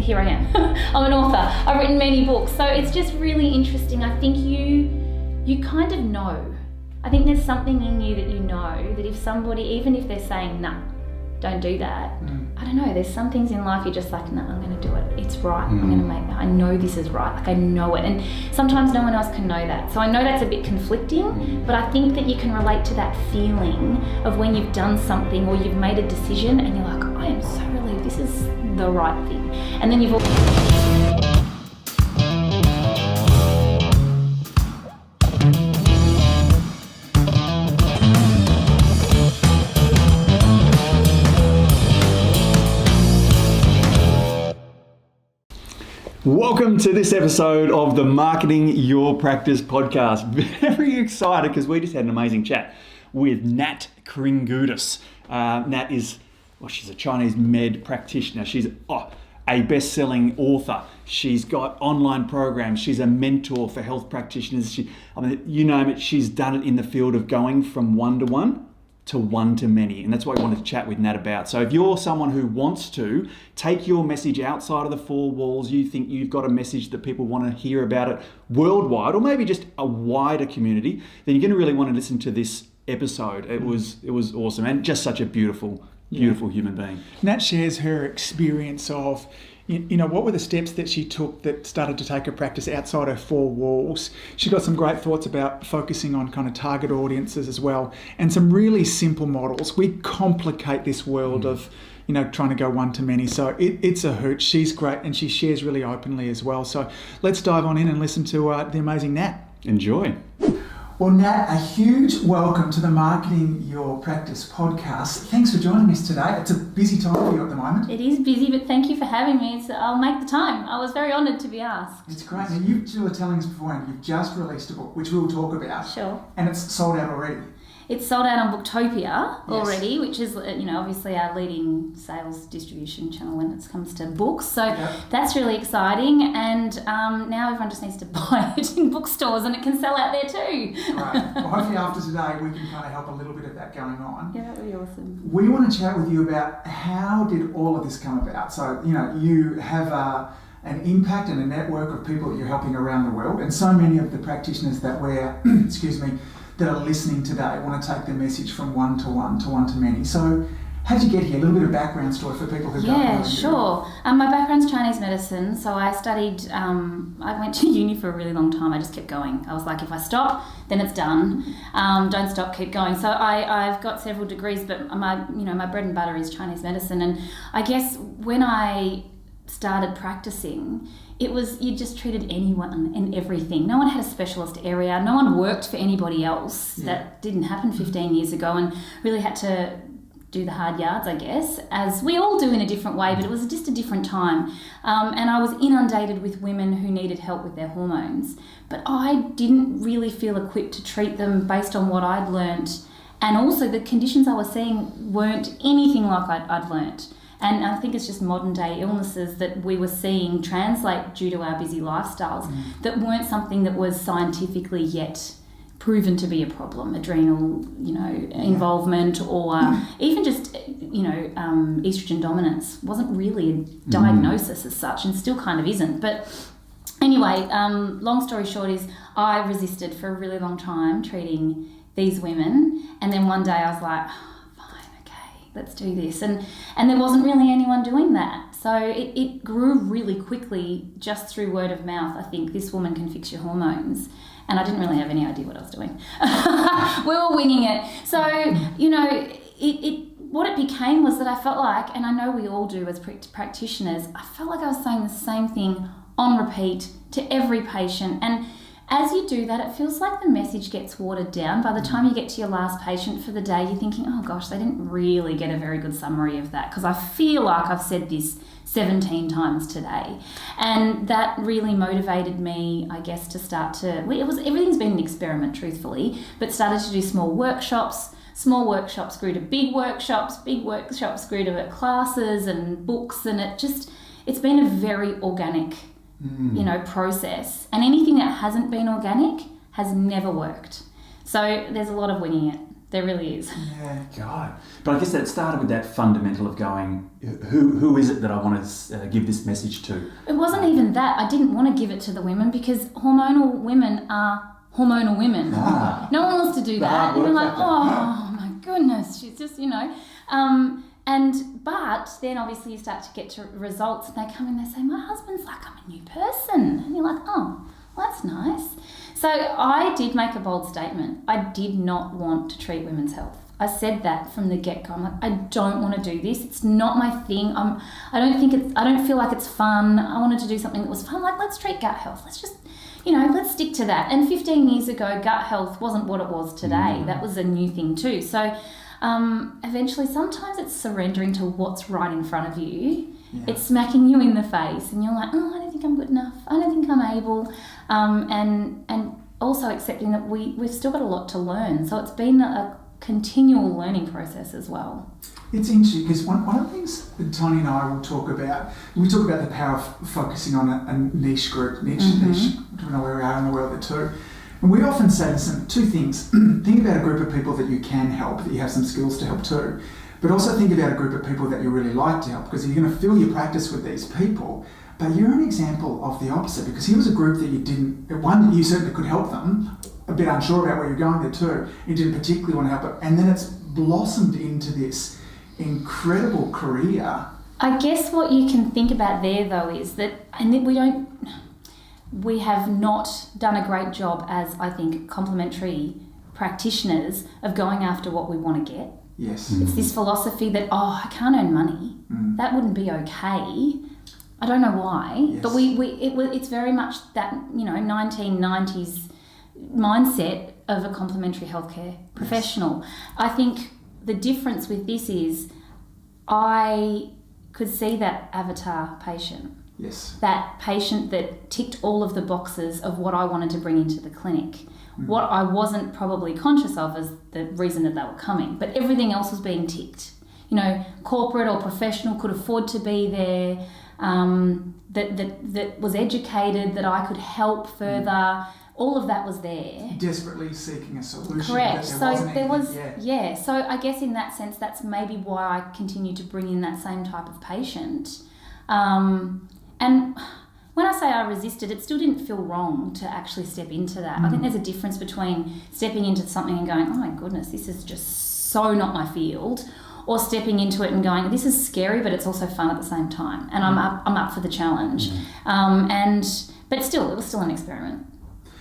here I am. I'm an author. I've written many books. So it's just really interesting. I think you kind of know. I think there's something in you that you know that if somebody, even if they're saying, nah, don't do that, I don't know, there's some things in life you're just like, nah, I'm going to do it. It's right. I'm going to make that. I know this is right. Like I know it. And sometimes no one else can know that. So I know that's a bit conflicting, but I think that you can relate to that feeling of when you've done something or you've made a decision and you're like, I am so relieved this is the right thing. And then you've Welcome to this episode of the Marketing Your Practice podcast. Very excited because we just had an amazing chat with Nat Kringoudis. Nat is, she's a Chinese Med Practitioner. She's a best-selling author. She's got online programs. She's a mentor for health practitioners. You name it, she's done it in the field of going from one-to-one to one-to-many. And that's what I wanted to chat with Nat about. So if you're someone who wants to take your message outside of the four walls, you think you've got a message that people want to hear about it worldwide, or maybe just a wider community, then you're going to really want to listen to this episode. It was awesome, and just such a beautiful human being. Nat shares her experience of, what were the steps that she took that started to take her practice outside her four walls. She got some great thoughts about focusing on kind of target audiences as well, and some really simple models. We complicate this world of, trying to go one-to-many. So it's a hoot. She's great, and she shares really openly as well. So let's dive on in and listen to the amazing Nat. Enjoy. Well, Nat, a huge welcome to the Marketing Your Practice podcast. Thanks for joining us today. It's a busy time for you at the moment. It is busy, but thank you for having me. I'll make the time. I was very honoured to be asked. It's great. And you two were telling us beforehand, you've just released a book, which we'll talk about. Sure. And it's sold out already. It's sold out on Booktopia already, Yes. which is, obviously our leading sales distribution channel when it comes to books. So That's really exciting. And now everyone just needs to buy it in bookstores, and it can sell out there too. Right. Well, hopefully after today we can kind of help a little bit of that going on. Yeah, that would be awesome. We want to chat with you about how did all of this come about. So, you have an impact and a network of people that you're helping around the world, and so many of the practitioners that we're, that are listening today want to take the message from one-to-one to one-to-many. So how did you get here? A little bit of background story for people who don't know you. Yeah, sure. My background's Chinese medicine, so I studied, I went to uni for a really long time. I just kept going. I was like, if I stop, then it's done. Don't stop, keep going. So I've got several degrees, but my bread and butter is Chinese medicine. And I guess when I started practicing, it was, you just treated anyone and everything. No one had a specialist area. No one worked for anybody else. Yeah. That didn't happen 15 years ago, and really had to do the hard yards, I guess, as we all do in a different way, but it was just a different time. And I was inundated with women who needed help with their hormones, but I didn't really feel equipped to treat them based on what I'd learnt. And also the conditions I was seeing weren't anything like I'd learnt. And I think it's just modern day illnesses that we were seeing translate due to our busy lifestyles that weren't something that was scientifically yet proven to be a problem. Adrenal, involvement, or even just, estrogen dominance wasn't really a diagnosis as such, and still kind of isn't. But anyway, long story short is I resisted for a really long time treating these women, and then one day I was like, let's do this. And there wasn't really anyone doing that. So it grew really quickly just through word of mouth. I think this woman can fix your hormones. And I didn't really have any idea what I was doing. We were winging it. So, what it became was that I felt like, and I know we all do as practitioners, I felt like I was saying the same thing on repeat to every patient. And as you do that, it feels like the message gets watered down. By the time you get to your last patient for the day, you're thinking, oh gosh, they didn't really get a very good summary of that, because I feel like I've said this 17 times today. And that really motivated me, I guess, to start to, everything's been an experiment, truthfully, but started to do small workshops. Small workshops grew to big workshops grew to classes and books, and it's been a very organic process. And anything that hasn't been organic has never worked. So there's a lot of winging it. There really is. Yeah, God. But I guess that started with that fundamental of going, who is it that I want to give this message to? It wasn't even that. I didn't want to give it to the women because hormonal women are hormonal women. No one wants to do that. And you're like, oh my goodness, she's just, but then obviously you start to get to results and they come in and they say, my husband's like, I'm a new person. And you're like, oh, well, that's nice. So I did make a bold statement. I did not want to treat women's health. I said that from the get-go. I'm like, I don't want to do this. It's not my thing. I don't feel like it's fun. I wanted to do something that was fun. Like, let's treat gut health. Let's just, let's stick to that. And 15 years ago, gut health wasn't what it was today. That was a new thing too. So eventually, sometimes it's surrendering to what's right in front of you. Yeah. It's smacking you in the face and you're like, oh, I don't think I'm good enough. I don't think I'm able. And also accepting that we've still got a lot to learn. So it's been a continual learning process as well. It's interesting because one of the things that Tony and I will talk about, we talk about the power of focusing on a niche group, niche, I don't know where we are in the world there too. And we often say, listen, two things. Think about a group of people that you can help, that you have some skills to help too. But also think about a group of people that you really like to help, because you're going to fill your practice with these people. But you're an example of the opposite, because here was a group that you didn't, one, you certainly could help them, a bit unsure about where you're going there too. You didn't particularly want to help it. And then it's blossomed into this incredible career. I guess what you can think about there though is that, we have not done a great job as, I think, complementary practitioners of going after what we want to get. Yes. It's this philosophy that, I can't earn money. That wouldn't be okay. I don't know why, yes. But it's very much that, 1990s mindset of a complementary healthcare professional. Yes. I think the difference with this is I could see that avatar patient. Yes. That patient that ticked all of the boxes of what I wanted to bring into the clinic. What I wasn't probably conscious of is the reason that they were coming, but everything else was being ticked. Corporate or professional could afford to be there, that was educated, that I could help further. All of that was there. Desperately seeking a solution. Correct. So there was, yeah. So I guess in that sense, that's maybe why I continue to bring in that same type of patient. And when I say I resisted, it still didn't feel wrong to actually step into that. I think there's a difference between stepping into something and going, oh my goodness, this is just so not my field, or stepping into it and going, this is scary, but it's also fun at the same time, and I'm up for the challenge. But still, it was still an experiment.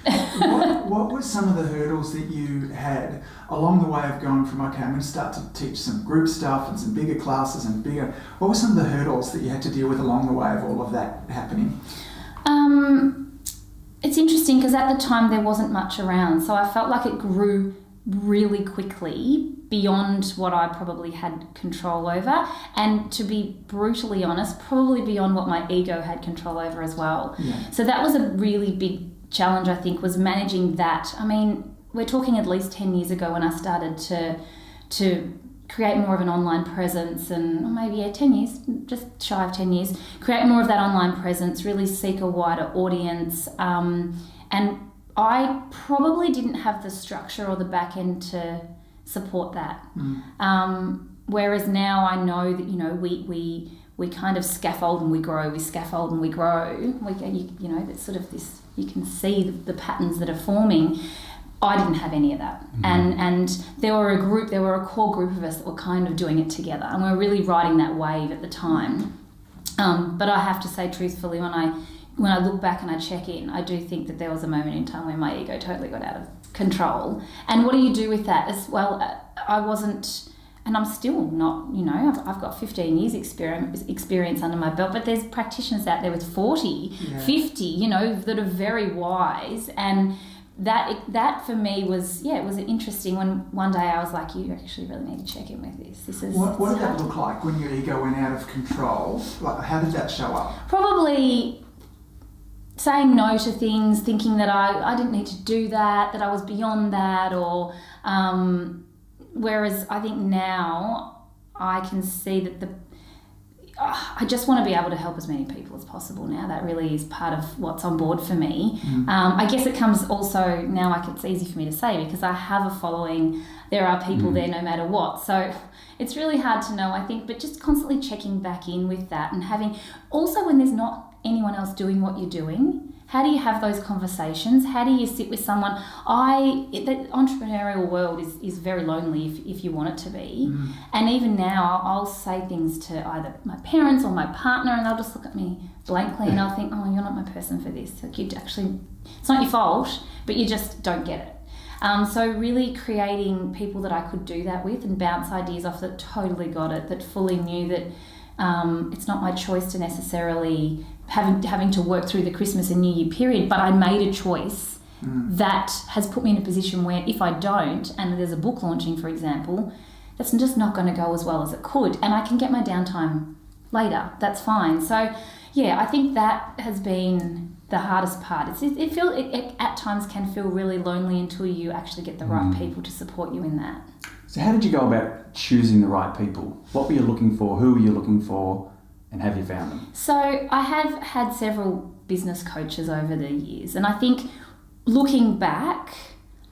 What were some of the hurdles that you had along the way of going from, okay, I'm going to start to teach some group stuff and some bigger classes and bigger, what were some of the hurdles that you had to deal with along the way of all of that happening? It's interesting because at the time there wasn't much around, so I felt like it grew really quickly beyond what I probably had control over, and to be brutally honest, probably beyond what my ego had control over as well. Yeah. So that was a really big challenge, I think, was managing that. I mean, we're talking at least 10 years ago when I started to create more of an online presence, and maybe 10 years, just shy of 10 years, create more of that online presence, really seek a wider audience. And I probably didn't have the structure or the back end to support that. Whereas now I know that, we kind of scaffold and we grow, we scaffold and we grow. That's sort of this, you can see the patterns that are forming. I didn't have any of that. And there were a core group of us that were kind of doing it together, and we were really riding that wave at the time. But I have to say truthfully, when I look back and I check in, I do think that there was a moment in time where my ego totally got out of control. And what do you do with that as well? I wasn't, and I'm still not, I've got 15 years experience under my belt, but there's practitioners out there with 40, 50, that are very wise. And that for me was, it was interesting when one day I was like, you actually really need to check in with this. What did that look like when your ego went out of control? Like, how did that show up? Probably saying no to things, thinking that I didn't need to do that I was beyond that, or whereas I think now I can see that I just want to be able to help as many people as possible now. That really is part of what's on board for me. I guess it comes also now, like, it's easy for me to say because I have a following. There are people there no matter what. So it's really hard to know, I think, but just constantly checking back in with that and having, also when there's not anyone else doing what you're doing, how do you have those conversations? How do you sit with someone? The entrepreneurial world is very lonely if you want it to be. And even now, I'll say things to either my parents or my partner, and they'll just look at me blankly, and I'll think, oh, you're not my person for this. Like, it's not your fault, but you just don't get it. So really creating people that I could do that with and bounce ideas off that totally got it, that fully knew that it's not my choice to necessarily having to work through the Christmas and New Year period, but I made a choice that has put me in a position where if I don't, and there's a book launching, for example, that's just not going to go as well as it could, and I can get my downtime later. That's fine. So, yeah, I think that has been the hardest part. It at times can feel really lonely until you actually get the right people to support you in that. So how did you go about choosing the right people? What were you looking for? Who were you looking for? And have you found them? So I have had several business coaches over the years, and I think looking back,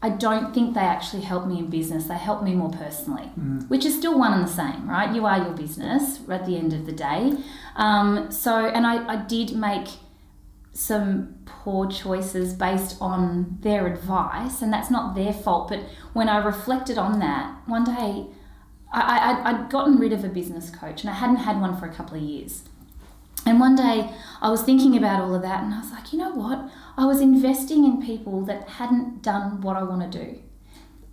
I don't think they actually helped me in business. They helped me more personally, which is still one and the same, right? You are your business at the end of the day. And I did make some poor choices based on their advice, and that's not their fault. But when I reflected on that, one day I'd gotten rid of a business coach, and I hadn't had one for a couple of years. And one day I was thinking about all of that, and I was like, you know what? I was investing in people that hadn't done what I want to do,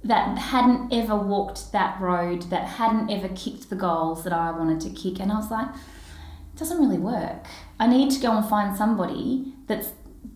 that hadn't ever walked that road, that hadn't ever kicked the goals that I wanted to kick. And I was like, it doesn't really work. I need to go and find somebody that's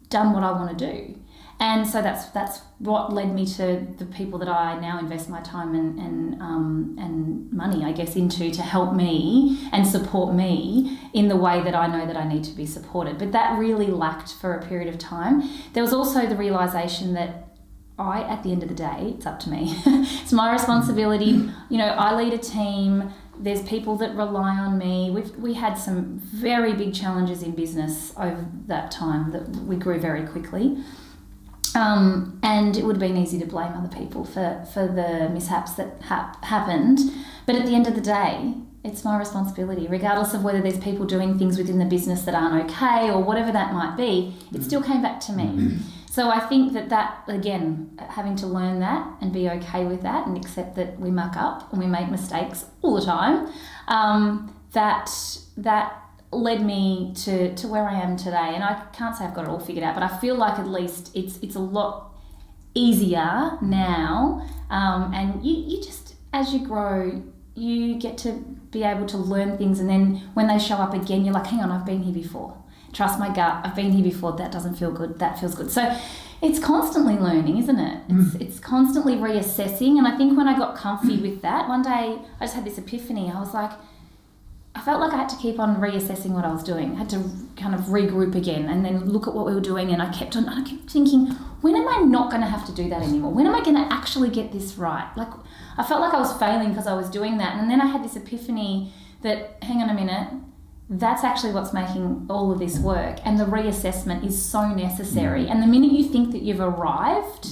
done what I want to do. And so that's what led me to the people that I now invest my time and money, I guess, into to help me and support me in the way that I know that I need to be supported. But that really lacked for a period of time. There was also the realisation that at the end of the day, it's up to me. It's my responsibility. You know, I lead a team. There's people that rely on me. We had some very big challenges in business over that time that we grew very quickly. And it would have been easy to blame other people for the mishaps that happened. But at the end of the day, it's my responsibility, regardless of whether there's people doing things within the business that aren't okay or whatever that might be, it still came back to me. So I think that again, having to learn that and be okay with that and accept that we muck up and we make mistakes all the time, that led me to where I am today. And I can't say I've got it all figured out, but I feel like at least it's a lot easier now. And you just, as you grow, you get to be able to learn things, and then when they show up again, you're like, hang on, I've been here before. Trust my gut, I've been here before, that doesn't feel good, that feels good. So it's constantly learning, isn't it? It's constantly reassessing. And I think when I got comfy with that, one day I just had this epiphany. I was like, I felt like I had to keep on reassessing what I was doing. I had to kind of regroup again and then look at what we were doing. And I kept thinking, when am I not going to have to do that anymore? When am I going to actually get this right? Like, I felt like I was failing because I was doing that. And then I had this epiphany that, hang on a minute, that's actually what's making all of this work. And the reassessment is so necessary. And the minute you think that you've arrived,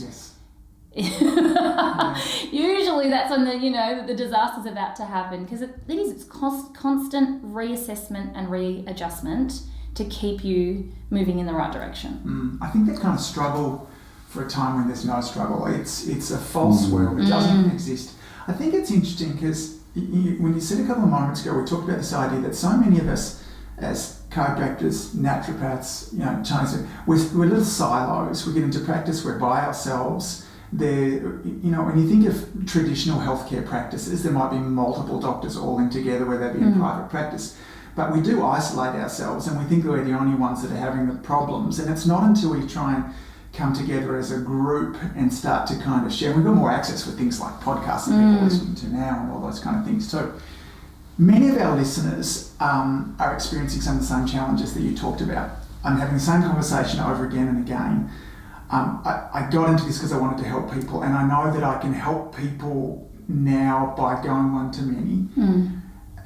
usually that's when the disaster's about to happen, because it's constant reassessment and readjustment to keep you moving in the right direction. I think that kind of struggle for a time when there's no struggle, it's a false world. It doesn't exist. I think it's interesting because when you said a couple of moments ago, we talked about this idea that so many of us as chiropractors, naturopaths, Chinese, we're little silos. We get into practice, we're by ourselves. When you think of traditional healthcare practices, there might be multiple doctors all in together, whether they be in private practice. But we do isolate ourselves, and we think we're the only ones that are having the problems. And it's not until we try and come together as a group and start to kind of share. We've got more access with things like podcasts that people are listening to now and all those kind of things too. Many of our listeners are experiencing some of the same challenges that you talked about. I'm having the same conversation over again and again. I got into this because I wanted to help people, and I know that I can help people now by going one to many.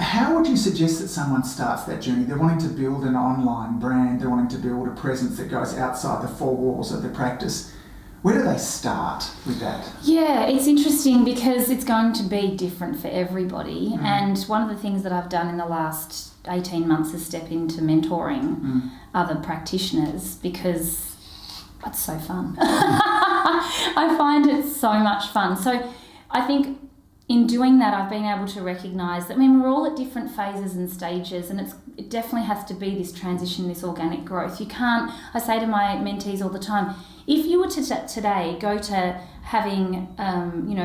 How would you suggest that someone starts that journey? They're wanting to build an online brand, they're wanting to build a presence that goes outside the four walls of the practice. Where do they start with that? Yeah, it's interesting because it's going to be different for everybody. And one of the things that I've done in the last 18 months is step into mentoring other practitioners because it's so fun. I find it so much fun. So I think in doing that, I've been able to recognise that, we're all at different phases and stages, and it definitely has to be this transition, this organic growth. You can't, I say to my mentees all the time, if you were to today go to having,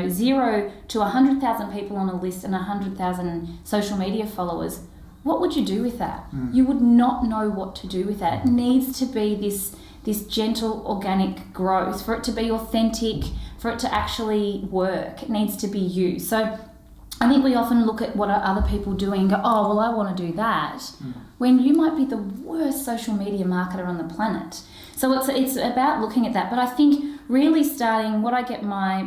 0 to 100,000 people on a list and 100,000 social media followers, what would you do with that? You would not know what to do with that. It needs to be this gentle, organic growth, for it to be authentic, for it to actually work. It needs to be you. So I think we often look at what are other people doing and go, oh, well, I want to do that, when you might be the worst social media marketer on the planet. So it's about looking at that. But I think really starting, what I get my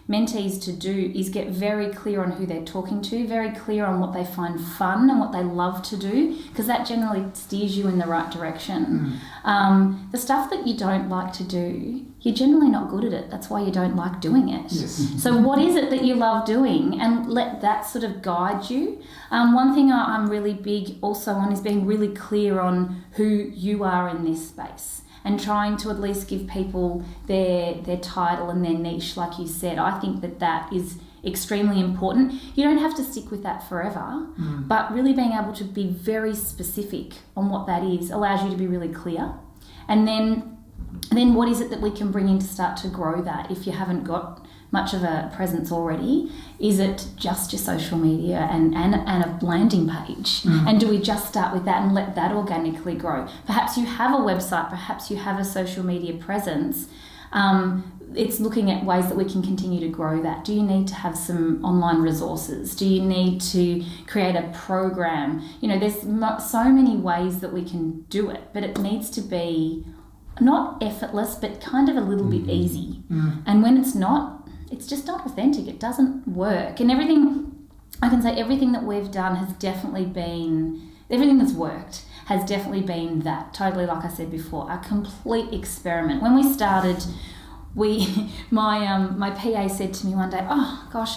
mentees to do is get very clear on who they're talking to, very clear on what they find fun and what they love to do, because that generally steers you in the right direction. The stuff that you don't like to do, you're generally not good at it. That's why you don't like doing it. Yes. So what is it that you love doing, and let that sort of guide you. One thing I'm really big also on is being really clear on who you are in this space, and trying to at least give people their title and their niche, like you said. I think that is extremely important. You don't have to stick with that forever, but really being able to be very specific on what that is allows you to be really clear. And then what is it that we can bring in to start to grow that if you haven't got much of a presence already? Is it just your social media and a landing page? And do we just start with that and let that organically grow? Perhaps you have a website, perhaps you have a social media presence. It's looking at ways that we can continue to grow that. Do you need to have some online resources? Do you need to create a program? There's so many ways that we can do it, but it needs to be not effortless, but kind of a little bit easy. And when it's not, it's just not authentic. It doesn't work. And everything that we've done has definitely been, everything that's worked has definitely been that, totally, like I said before, a complete experiment. When we started, my PA said to me one day, oh gosh,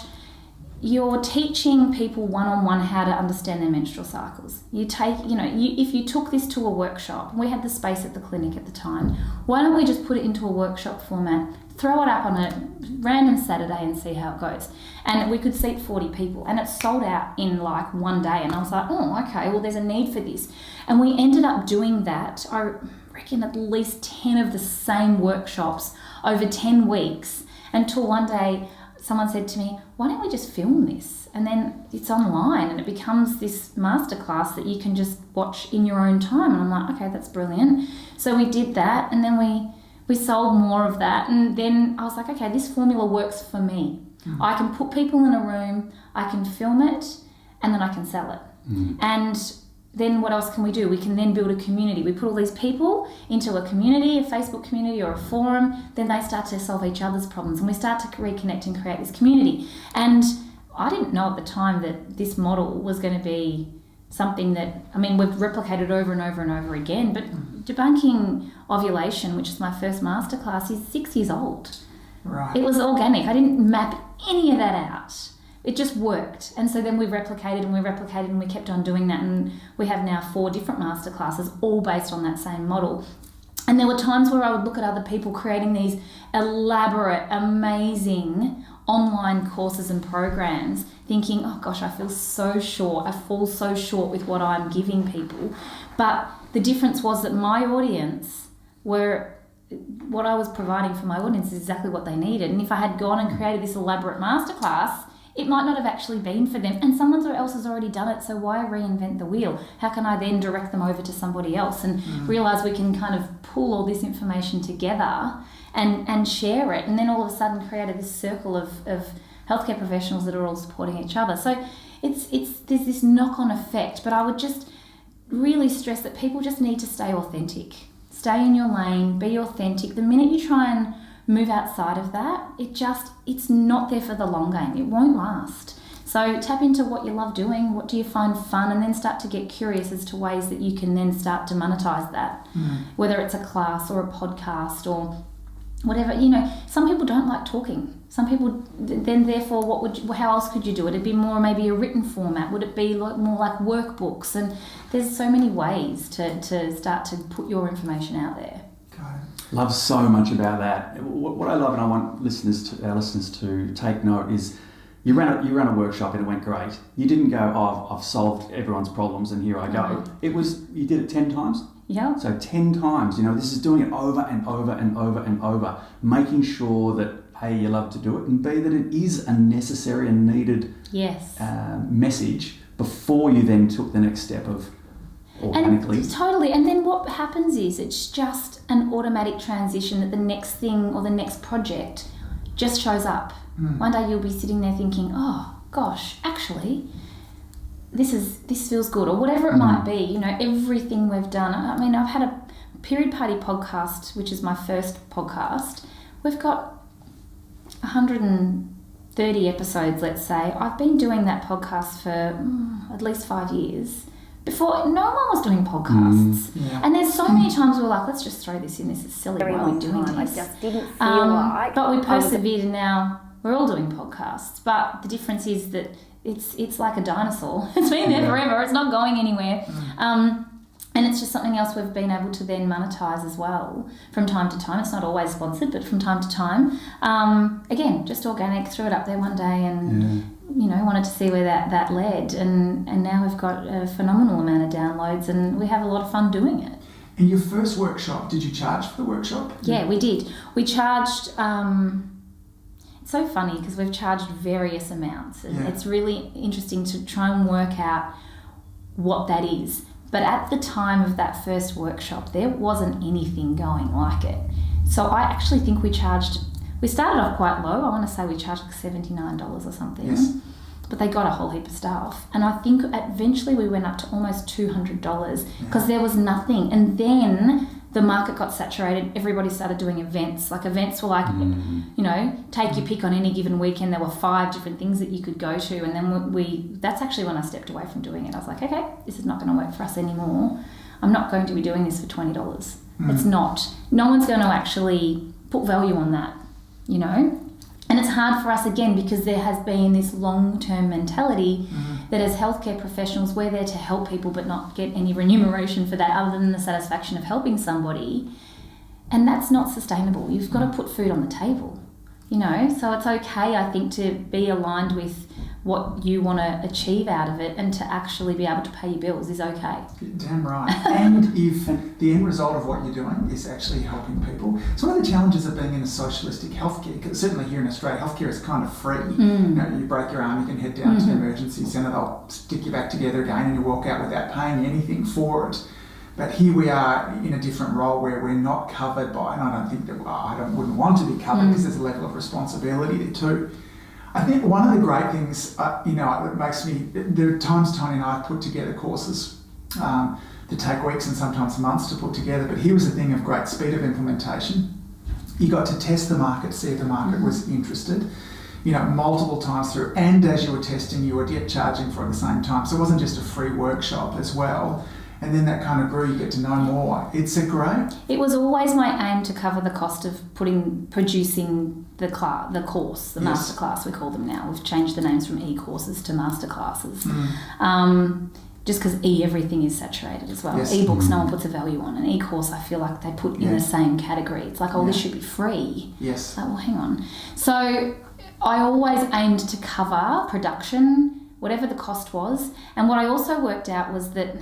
you're teaching people one-on-one how to understand their menstrual cycles. If you took this to a workshop, we had the space at the clinic at the time, why don't we just put it into a workshop format, throw it up on a random Saturday and see how it goes? And we could seat 40 people, and it sold out in like one day. And I was like, oh, okay, well, there's a need for this. And we ended up doing that, I reckon at least 10 of the same workshops over 10 weeks, until one day someone said to me, why don't we just film this? And then it's online and it becomes this masterclass that you can just watch in your own time. And I'm like, okay, that's brilliant. So we did that, and then we sold more of that. And then I was like, okay, this formula works for me. I can put people in a room, I can film it, and then I can sell it. And then what else can we do? We can then build a community. We put all these people into a community, a Facebook community or a forum, then they start to solve each other's problems, and we start to reconnect and create this community. And I didn't know at the time that this model was going to be something that, we've replicated over and over and over again, but debunking ovulation, which is my first masterclass, is 6 years old. Right. It was organic. I didn't map any of that out. It just worked. And so then we replicated and we kept on doing that. And we have now 4 different masterclasses, all based on that same model. And there were times where I would look at other people creating these elaborate, amazing online courses and programs, thinking, oh gosh, I feel so short. I fall so short with what I'm giving people. But the difference was that my audience what I was providing for my audience is exactly what they needed. And if I had gone and created this elaborate masterclass, it might not have actually been for them, and someone else has already done it, so why reinvent the wheel? How can I then direct them over to somebody else and realise we can kind of pull all this information together and share it, and then all of a sudden create this circle of healthcare professionals that are all supporting each other. So there's this knock-on effect, but I would just really stress that people just need to stay authentic. Stay in your lane, be authentic. The minute you try and move outside of that, it's not there for the long game. It won't last. So tap into what you love doing, what do you find fun, and then start to get curious as to ways that you can then start to monetize that. Whether it's a class or a podcast or whatever. Some people don't like talking. Some people, then therefore, how else could you do it? It'd be more maybe a written format. Would it be more like workbooks? And there's so many ways to start to put your information out there. Love so much about that. What I love, and I want our listeners to take note, is you ran a workshop and it went great. You didn't go, I've solved everyone's problems and here I go. It was, you did it 10 times. Yeah. So 10 times, this is doing it over and over and over and over, making sure that A, you love to do it, and B, that it is a necessary and needed message before you then took the next step of organically. And totally. And then what happens is it's just an automatic transition that the next thing or the next project just shows up. One day you'll be sitting there thinking, oh gosh, actually, this feels good, or whatever it might be. Everything we've done. I mean, I've had a Period Party podcast, which is my first podcast. We've got 130 episodes, let's say. I've been doing that podcast for at least 5 years. Before, no one was doing podcasts. And there's so many times we're like, let's just throw this in. This is silly. Why are we doing this? I just didn't feel like... But we persevered, and now we're all doing podcasts. But the difference is that it's like a dinosaur. It's been there forever. It's not going anywhere. And it's just something else we've been able to then monetize as well from time to time. It's not always sponsored, but from time to time. Again, just organic, threw it up there one day and, wanted to see where that led. And now we've got a phenomenal amount of downloads and we have a lot of fun doing it. In your first workshop, did you charge for the workshop? Yeah, we did. We charged... it's so funny because we've charged various amounts. And it's really interesting to try and work out what that is. But at the time of that first workshop, there wasn't anything going like it. So I actually think we started off quite low. I want to say we charged like $79 or something. Yes. But they got a whole heap of stuff. And I think eventually we went up to almost $200 because there was nothing. And then the market got saturated. Everybody started doing events. Like events were like, take your pick on any given weekend. There were 5 different things that you could go to. And then that's actually when I stepped away from doing it. I was like, okay, this is not going to work for us anymore. I'm not going to be doing this for $20. It's not. No one's going to actually put value on that, And it's hard for us, again, because there has been this long-term mentality that as healthcare professionals, we're there to help people but not get any remuneration for that other than the satisfaction of helping somebody. And that's not sustainable. You've got to put food on the table, So it's okay, I think, to be aligned with what you want to achieve out of it and to actually be able to pay your bills is okay. Damn right. And if the end result of what you're doing is actually helping people. It's one of the challenges of being in a socialistic healthcare, because certainly here in Australia, healthcare is kind of free. You break your arm, you can head down to the emergency centre, they'll stick you back together again and you walk out without paying anything for it. But here we are in a different role where we're not covered by, and I don't think that wouldn't want to be covered because there's a level of responsibility there too. I think one of the great things, that makes me, there are times Tony and I have put together courses that take weeks and sometimes months to put together, but here was the thing of great speed of implementation. You got to test the market, see if the market was interested, multiple times through, and as you were testing, you were charging for it at the same time. So it wasn't just a free workshop as well. And then that kind of grew, you get to know more. It's a great... It was always my aim to cover the cost of producing the course, the masterclass we call them now. We've changed the names from e-courses to masterclasses. Just because everything is saturated as well. Yes. E-books, no one puts a value on. An e-course, I feel like they put in the same category. It's like, this should be free. Yes. Like, well, hang on. So I always aimed to cover production, whatever the cost was. And what I also worked out was that...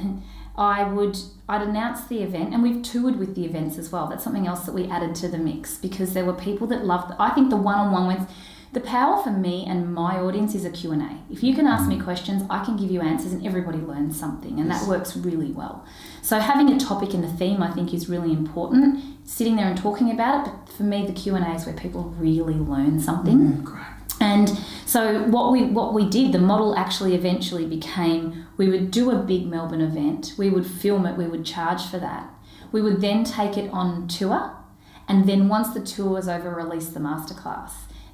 I'd announce the event, and we've toured with the events as well. That's something else that we added to the mix because there were people that loved... I think the one-on-one ones... The power for me and my audience is a Q&A. If you can ask me questions, I can give you answers and everybody learns something, and that works really well. So having a topic and a theme, I think, is really important. Sitting there and talking about it, but for me, the Q&A is where people really learn something. Great. And so what we did, the model actually eventually became, we would do a big Melbourne event, we would film it, we would charge for that. We would then take it on tour, and then once the tour was over, release the masterclass.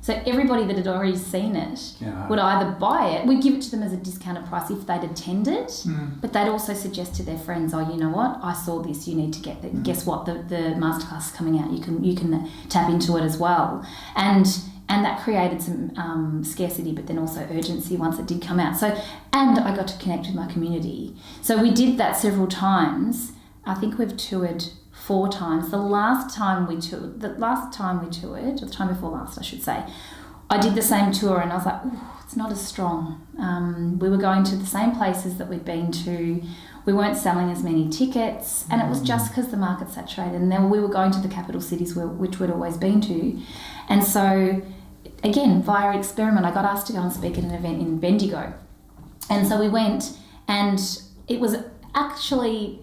So everybody that had already seen it would either buy it, we'd give it to them as a discounted price if they'd attended, but they'd also suggest to their friends, oh, you know what, I saw this, you need to get that. Guess what, the masterclass is coming out, you can tap into it as well. And that created some scarcity, but then also urgency once it did come out. So, and I got to connect with my community. So we did that several times. I think we've toured 4 times. The time before last, I should say, I did the same tour and I was like, ooh, it's not as strong. We were going to the same places that we'd been to. We weren't selling as many tickets, and it was just because the market's saturated. And then we were going to the capital cities which we'd always been to. And so, again, via experiment, I got asked to go and speak at an event in Bendigo. And so we went, and it was actually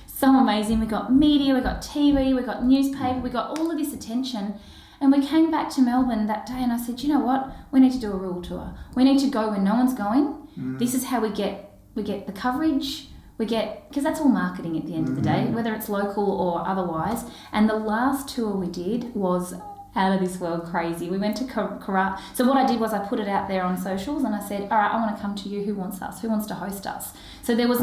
so amazing. We got media, we got TV, we got newspaper, we got all of this attention. And we came back to Melbourne that day and I said, you know what, we need to do a rural tour. We need to go when no one's going. This is how we get the coverage. Because that's all marketing at the end of the day, whether it's local or otherwise. And the last tour we did was out of this world crazy. We went to Karratha. So what I did was I put it out there on socials and I said, all right, I want to come to you. Who wants us? Who wants to host us? So there was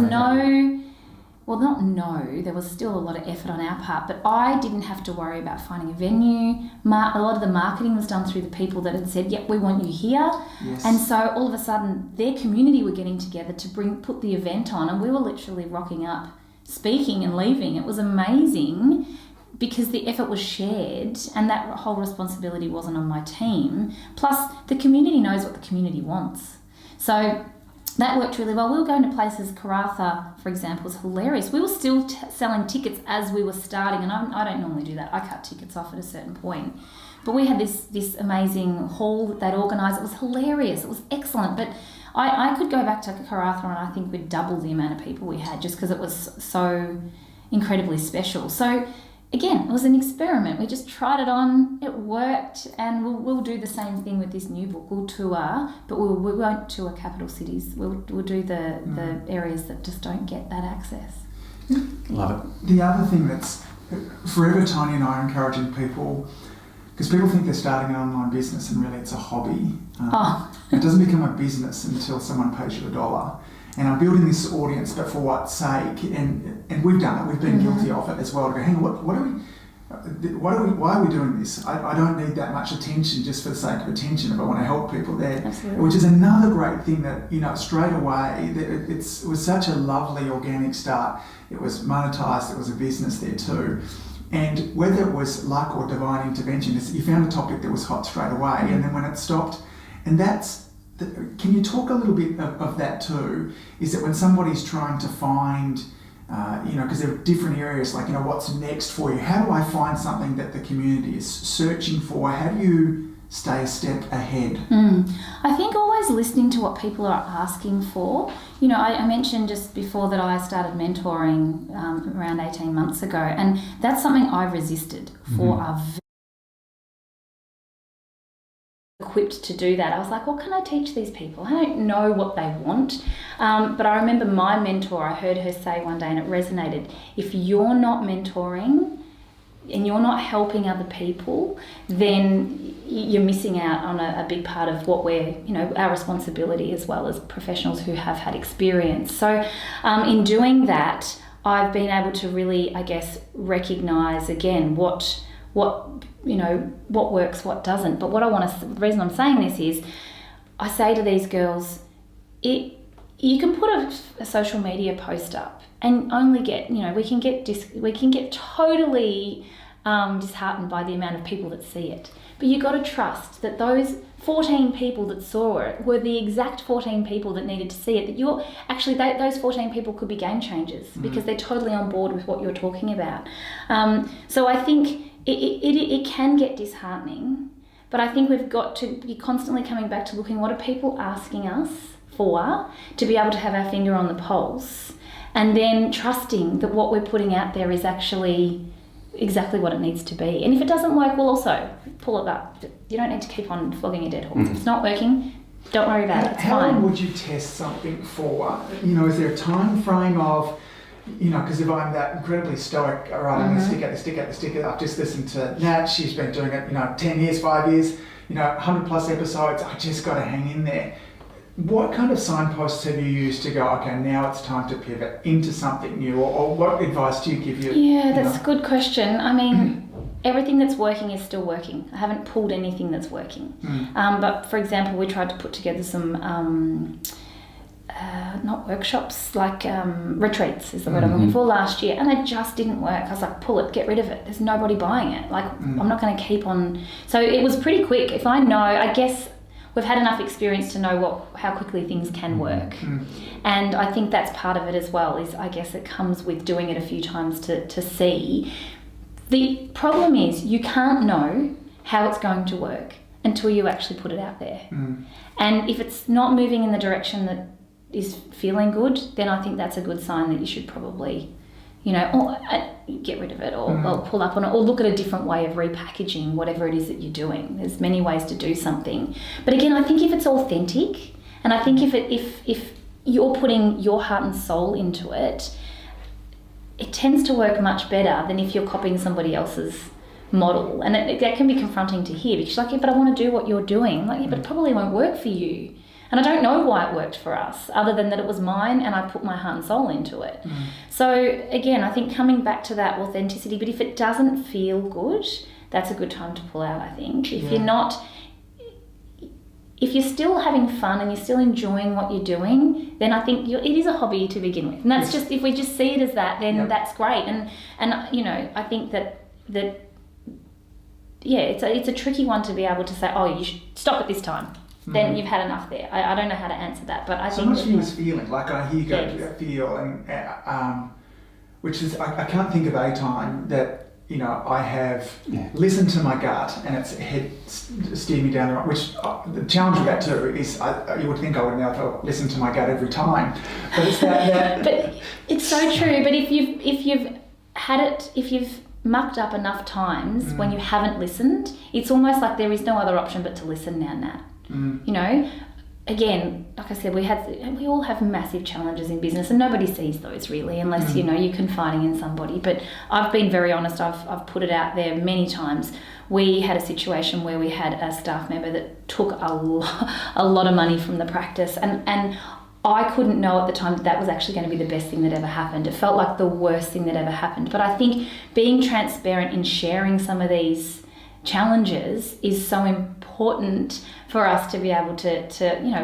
there was still a lot of effort on our part, but I didn't have to worry about finding a venue. A lot of the marketing was done through the people that had said, yep, we want you here. Yes. And so all of a sudden their community were getting together to put the event on, and we were literally rocking up, speaking and leaving. It was amazing because the effort was shared and that whole responsibility wasn't on my team. Plus the community knows what the community wants. So that worked really well. We were going to places, Karratha, for example, was hilarious. We were still selling tickets as we were starting, and I don't normally do that. I cut tickets off at a certain point. But we had this amazing hall that they'd organised. It was hilarious. It was excellent. But I could go back to Karratha and I think we'd double the amount of people we had just because it was so incredibly special. So again, it was an experiment. We just tried it on, it worked, and we'll do the same thing with this new book. We'll tour, but we won't tour capital cities. We'll do the areas that just don't get that access. Love it. The other thing that's forever Tony and I are encouraging people, because people think they're starting an online business and really it's a hobby. It doesn't become a business until someone pays you $1. And I'm building this audience, but for what sake? And we've done it. We've been guilty of it as well. To go, hang on, why are we doing this? I don't need that much attention just for the sake of attention if I want to help people there. Absolutely. Which is another great thing that, straight away, it was such a lovely organic start. It was monetised, it was a business there too. And whether it was luck or divine intervention, you found a topic that was hot straight away, and then when it stopped, and can you talk a little bit of that too? Is that when somebody's trying to find, because there are different areas, like, what's next for you? How do I find something that the community is searching for? How do you stay a step ahead? I think always listening to what people are asking for. I mentioned just before that I started mentoring around 18 months ago, and that's something I resisted for a equipped to do that. I was like, what can I teach these people? I don't know what they want. But I remember my mentor, I heard her say one day, and it resonated, if you're not mentoring and you're not helping other people, then you're missing out on a big part of what we're, our responsibility as well as professionals who have had experience. So in doing that, I've been able to really, I guess, recognise again what works, what doesn't. But the reason I'm saying this is, I say to these girls, you can put a social media post up and only get, we can get totally disheartened by the amount of people that see it. But you've got to trust that those 14 people that saw it were the exact 14 people that needed to see it. That those 14 people could be game changers because they're totally on board with what you're talking about. So I think it can get disheartening, but I think we've got to be constantly coming back to looking, what are people asking us for, to be able to have our finger on the pulse, and then trusting that what we're putting out there is actually exactly what it needs to be. And if it doesn't work, we'll also pull it up. You don't need to keep on flogging a dead horse. If it's not working, don't worry about it. It's how fine. How would you test something for? Is there a time frame of, because if I'm that incredibly stoic, all right, I'm going to stick it. I've just listened to Nat. She's been doing it, 10 years, 5 years. 100 plus episodes, I just got to hang in there. What kind of signposts have you used to go, okay, now it's time to pivot into something new, or what advice do you give you? Yeah, that's a good question. I mean, everything that's working is still working. I haven't pulled anything that's working. But for example, we tried to put together some, not workshops, like retreats is the word I'm looking for, last year, and they just didn't work. I was like, pull it, get rid of it. There's nobody buying it. Like, I'm not going to keep on. So it was pretty quick. If I know, I guess we've had enough experience to know how quickly things can work. And I think that's part of it as well, is I guess it comes with doing it a few times to see. The problem is you can't know how it's going to work until you actually put it out there. And if it's not moving in the direction that is feeling good, then I think that's a good sign that you should probably, or get rid of it, or pull up on it, or look at a different way of repackaging whatever it is that you're doing. There's many ways to do something. But again, I think if it's authentic, and I think if you're putting your heart and soul into it, it tends to work much better than if you're copying somebody else's model. And that can be confronting to hear, because you're like, yeah, but I want to do what you're doing. Like, yeah, but it probably won't work for you. And I don't know why it worked for us, other than that it was mine and I put my heart and soul into it. So again, I think coming back to that authenticity, but if it doesn't feel good, that's a good time to pull out, I think. If you're still having fun and you're still enjoying what you're doing, then I think it is a hobby to begin with. And that's just, if we just see it as that, then that's great. And I think that it's a tricky one to be able to say, oh, you should stop at this time. Then you've had enough there. I don't know how to answer that, but I think... So much of you is feeling, like I hear you go, feel, and which is, I can't think of a time that, I have listened to my gut and it's steered me down the right, which the challenge with that too is you would think I would now listen to my gut every time, but it's that But it's so true, but if you've mucked up enough times when you haven't listened, it's almost like there is no other option but to listen now, Nat. Again, like I said, we all have massive challenges in business, and nobody sees those really, unless you're confiding in somebody. But I've been very honest. I've put it out there many times. We had a situation where we had a staff member that took a lot of money from the practice, and I couldn't know at the time that was actually going to be the best thing that ever happened. It felt like the worst thing that ever happened. But I think being transparent in sharing some of these challenges is so important for us to be able to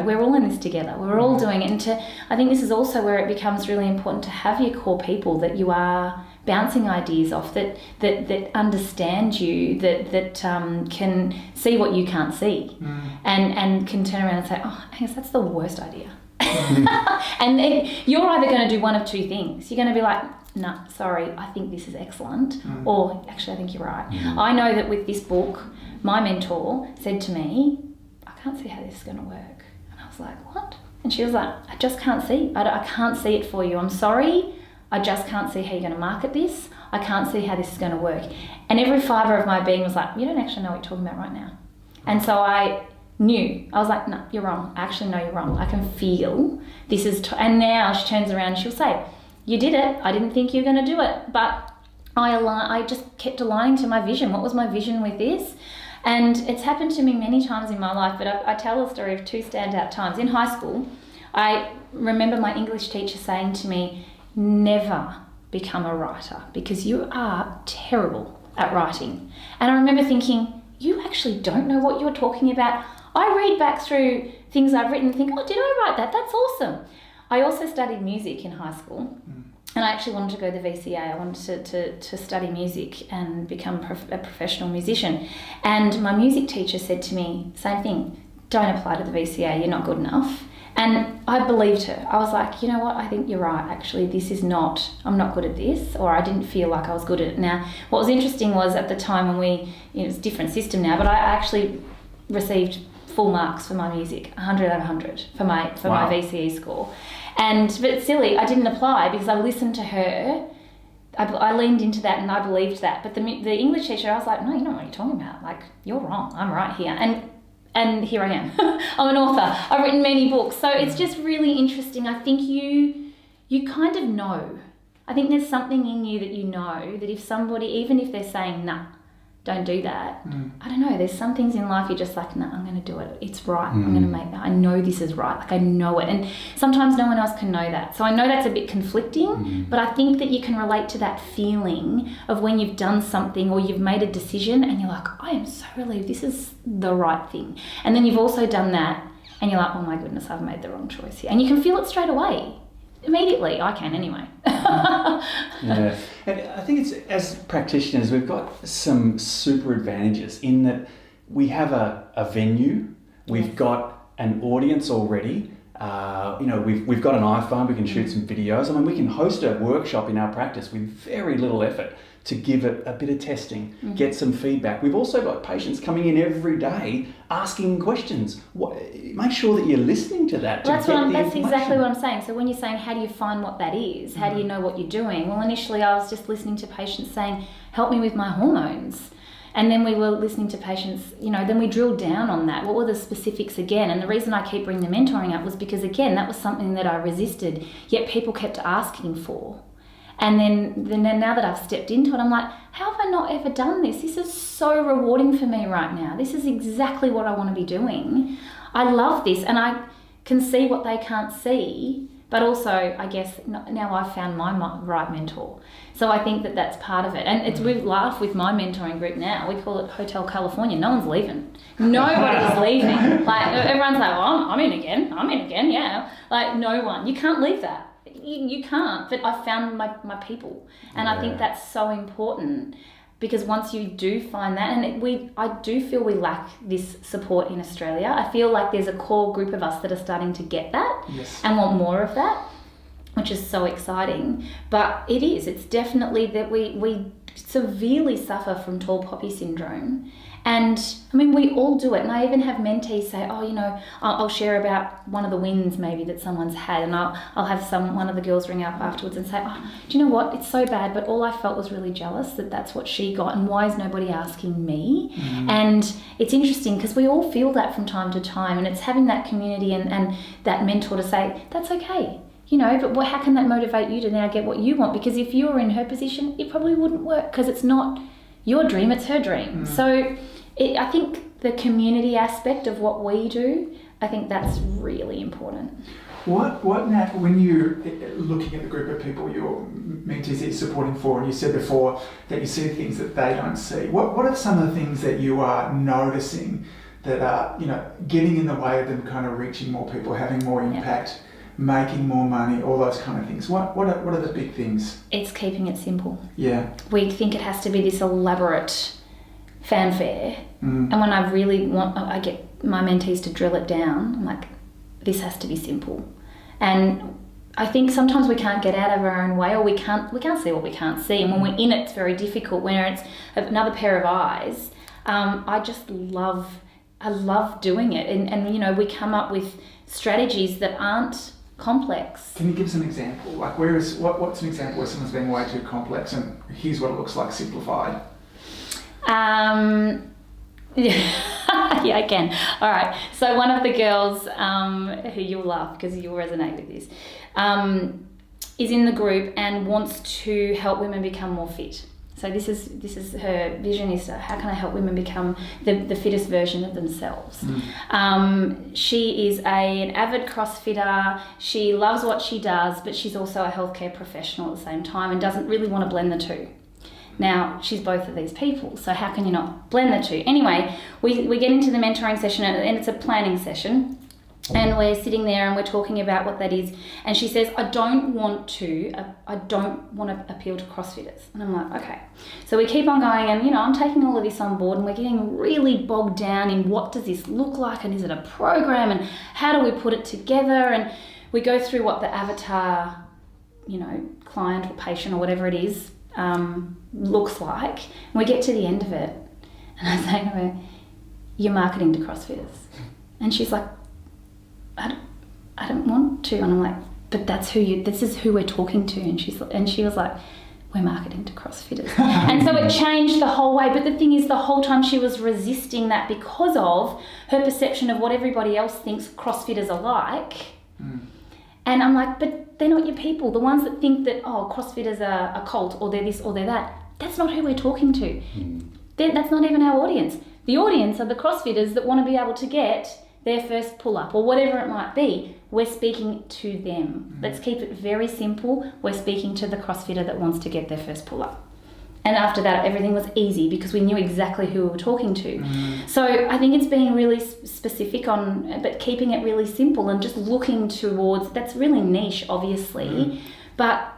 we're all in this together. We're all doing it. And I think this is also where it becomes really important to have your core people that you are bouncing ideas off, that understand you, that can see what you can't see, and can turn around and say, oh, Angus, that's the worst idea. And then you're either going to do one of two things. You're going to be like, no, sorry, I think this is excellent. Or, actually, I think you're right. I know that with this book, my mentor said to me, I can't see how this is going to work. And I was like, what? And she was like, I just can't see. I can't see it for you. I'm sorry. I just can't see how you're going to market this. I can't see how this is going to work. And every fibre of my being was like, you don't actually know what you're talking about right now. And so I knew. I was like, no, you're wrong. I actually know you're wrong. I can feel this is... And now she turns around and she'll say, you did it. I didn't think you were going to do it. But I just kept aligning to my vision. What was my vision with this? And it's happened to me many times in my life, but I tell a story of two standout times. In high school, I remember my English teacher saying to me, never become a writer because you are terrible at writing. And I remember thinking, you actually don't know what you're talking about. I read back through things I've written and think, oh, did I write that? That's awesome. I also studied music in high school. And I actually wanted to go to the VCA. I wanted to study music and become a professional musician. And my music teacher said to me, same thing, don't apply to the VCA, you're not good enough. And I believed her. I was like, you know what, I think you're right, actually, I'm not good at this, or I didn't feel like I was good at it. Now, what was interesting was at the time when it's a different system now, but I actually received full marks for my music, 100 out of 100 for my VCE score. But silly, I didn't apply because I listened to her. I leaned into that and I believed that. But the English teacher, I was like, no, you know what you're talking about. Like, you're wrong. I'm right here. And here I am. I'm an author. I've written many books. So it's just really interesting. I think you kind of know. I think there's something in you that you know that if somebody, even if they're saying, nah, don't do that. I don't know, there's some things in life you're just like, no, I'm going to do it. It's right. I'm going to make that. I know this is right. Like, I know it. And sometimes no one else can know that. So I know that's a bit conflicting, but I think that you can relate to that feeling of when you've done something or you've made a decision and you're like, I am so relieved. This is the right thing. And then you've also done that and you're like, oh my goodness, I've made the wrong choice here. And you can feel it straight away. Immediately. I can anyway. Yeah. And I think it's, as practitioners, we've got some super advantages in that we have a venue, we've got an audience already. We've got an iPhone, we can shoot some videos. I mean, we can host a workshop in our practice with very little effort to give it a bit of testing, get some feedback. We've also got patients coming in every day asking questions. Make sure that you're listening to that. That's exactly what I'm saying. So when you're saying, how do you find what that is? How do you know what you're doing? Well, initially I was just listening to patients saying, help me with my hormones. And then we were listening to patients, then we drilled down on that. What were the specifics again? And the reason I keep bringing the mentoring up was because, again, that was something that I resisted, yet people kept asking for. And then now that I've stepped into it, I'm like, how have I not ever done this? This is so rewarding for me right now. This is exactly what I want to be doing. I love this, and I can see what they can't see. But also, I guess, now I've found my right mentor. So I think that that's part of it. And we laugh with my mentoring group now. We call it Hotel California. No one's leaving. Nobody's leaving. Like, everyone's like, well, I'm in again, yeah. Like, no one. You can't leave that. You can't. But I've found my people. And I think that's so important. Because once you do find that, and I do feel we lack this support in Australia. I feel like there's a core group of us that are starting to get that and want more of that, which is so exciting. But it's definitely that we severely suffer from tall poppy syndrome. And I mean, we all do it. And I even have mentees say, I'll share about one of the wins maybe that someone's had. And I'll have one of the girls ring up afterwards and say, do you know what? It's so bad, but all I felt was really jealous that that's what she got. And why is nobody asking me? And it's interesting because we all feel that from time to time. And it's having that community and that mentor to say, that's okay. But how can that motivate you to now get what you want? Because if you were in her position, it probably wouldn't work because it's not your dream, it's her dream. So I think the community aspect of what we do, I think that's really important. What Nat, when you're looking at the group of people your mentees that you're supporting for, and you said before that you see things that they don't see, what are some of the things that you are noticing that are, getting in the way of them kind of reaching more people, having more impact, making more money, all those kind of things? What are the big things? It's keeping it simple. Yeah. We think it has to be this elaborate fanfare. And when I get my mentees to drill it down, I'm like, this has to be simple. And I think sometimes we can't get out of our own way, or we can't see what we can't see. And when we're in it, it's very difficult. When it's another pair of eyes, I love doing it. And we come up with strategies that aren't complex. Can you give us an example? Like, what's an example where someone's being way too complex and here's what it looks like simplified? Yeah, I can. All right. So one of the girls, who you'll laugh because you'll resonate with this, is in the group and wants to help women become more fit. So this is her vision, is how can I help women become the fittest version of themselves. She is an avid CrossFitter. She loves what she does, but she's also a healthcare professional at the same time and doesn't really want to blend the two. Now, she's both of these people, so how can you not blend the two? Anyway, we get into the mentoring session, and it's a planning session, and we're sitting there and we're talking about what that is, and she says, I don't want to appeal to CrossFitters. And I'm like, okay. So we keep on going, and I'm taking all of this on board, and we're getting really bogged down in what does this look like, and is it a program, and how do we put it together? And we go through what the avatar, client or patient or whatever it is, looks like, and we get to the end of it, and I say to her, you're marketing to CrossFitters. And she's like, I don't want to. And I'm like, but this is who we're talking to. And she was like, we're marketing to CrossFitters. And so it changed the whole way. But the thing is, the whole time she was resisting that because of her perception of what everybody else thinks CrossFitters are like. And I'm like, but they're not your people. The ones that think that, CrossFitters are a cult, or they're this or they're that. That's not who we're talking to. that's not even our audience. The audience are the CrossFitters that want to be able to get their first pull-up or whatever it might be. We're speaking to them. Let's keep it very simple. We're speaking to the CrossFitter that wants to get their first pull-up. And after that, everything was easy because we knew exactly who we were talking to. So I think it's being really specific but keeping it really simple and just looking towards, that's really niche, obviously, but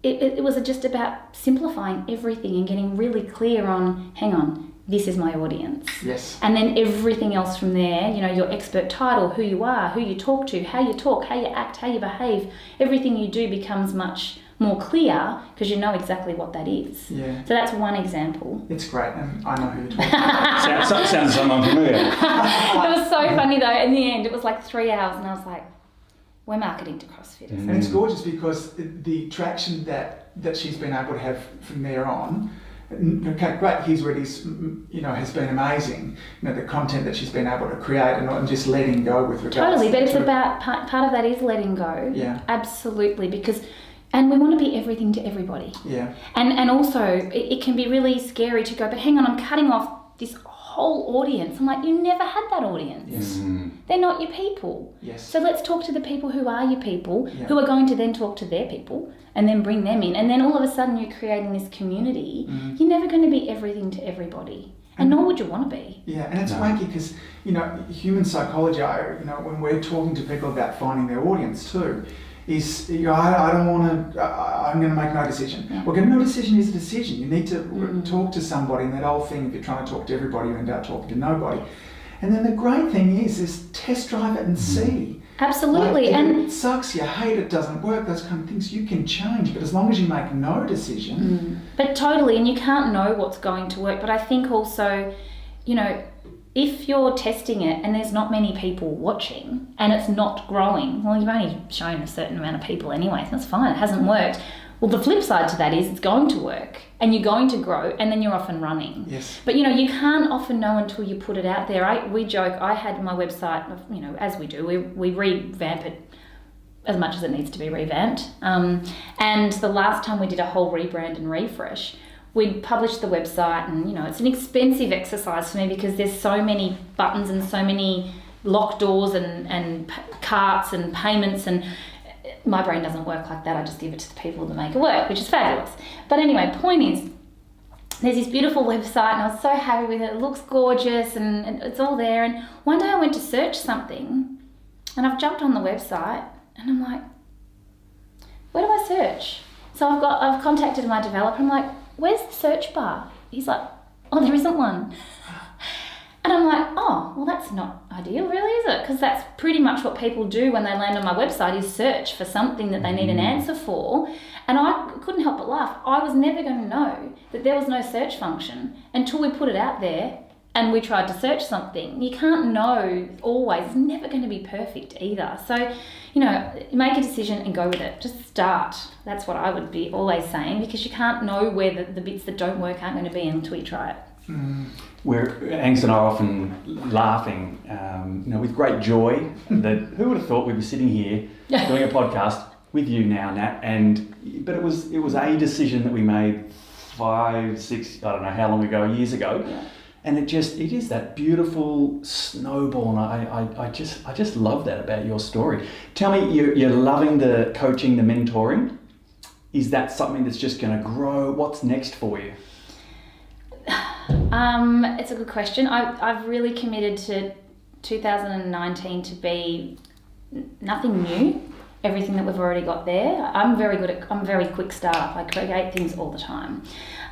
it was just about simplifying everything and getting really clear on, hang on, this is my audience. Yes. And then everything else from there, your expert title, who you are, who you talk to, how you talk, how you act, how you behave, everything you do becomes much more clear because you know exactly what that is. Yeah. So that's one example. It's great, and I know who you're talking about. Sounds somewhat familiar. It was so funny though. In the end, it was like 3 hours, and I was like, "We're marketing to CrossFitters." And it's gorgeous because the traction that she's been able to have from there on. Okay, great. Here's what has been amazing. The content that she's been able to create and just letting go with regards. Totally, but it's about part of that is letting go. Yeah. Absolutely, and we want to be everything to everybody. Yeah. And also, it can be really scary to go, but hang on, I'm cutting off this whole audience. I'm like, you never had that audience. Yes. They're not your people. Yes. So let's talk to the people who are your people, Yeah. who are going to then talk to their people and then bring them in. And then all of a sudden you're creating this community. You're never going to be everything to everybody. And nor would you want to be. Yeah, and it's wanky because, human psychology, when we're talking to people about finding their audience too, is, I don't want to, I'm going to make no decision. Yeah. Well, no decision is a decision. You need to talk to somebody, and that old thing, if you're trying to talk to everybody, you end up talking to nobody. And then the great thing is test drive it and see. Absolutely. Like, and it sucks, you hate it, doesn't work, those kind of things, you can change, but as long as you make no decision. But totally, and you can't know what's going to work. But I think also, if you're testing it and there's not many people watching and it's not growing, well, you've only shown a certain amount of people anyway, so that's fine, it hasn't worked. Well, the flip side to that is it's going to work and you're going to grow and then you're off and running. Yes. But, you can't often know until you put it out there. We joke, I had my website, as we do, we revamp it as much as it needs to be revamped. And the last time we did a whole rebrand and refresh, we'd published the website and, it's an expensive exercise for me because there's so many buttons and so many locked doors and carts and payments, and my brain doesn't work like that. I just give it to the people that make it work, which is fabulous. But anyway, point is, there's this beautiful website and I was so happy with it. It looks gorgeous and it's all there. And one day I went to search something and I've jumped on the website and I'm like, where do I search? So I've contacted my developer. I'm like, where's the search bar? He's like, oh, there isn't one. And I'm like, oh, well, that's not ideal, really, is it? Because that's pretty much what people do when they land on my website is search for something that they need an answer for. And I couldn't help but laugh. I was never going to know that there was no search function until we put it out there and we tried to search something. You can't know always. It's never going to be perfect either. So, make a decision and go with it. Just start. That's what I would be always saying, because you can't know where the bits that don't work aren't going to be until you try it. Angus and I are often laughing, with great joy that who would have thought we'd be sitting here doing a podcast with you now, Nat? But it was a decision that we made 5, 6, I don't know how long ago, years ago. Yeah. And it is that beautiful snowball, and I just love that about your story. Tell me, you're loving the coaching, the mentoring. Is that something that's just going to grow? What's next for you? It's a good question. I've really committed to 2019 to be nothing new. Everything that we've already got there. I'm a very quick startup. I create things all the time,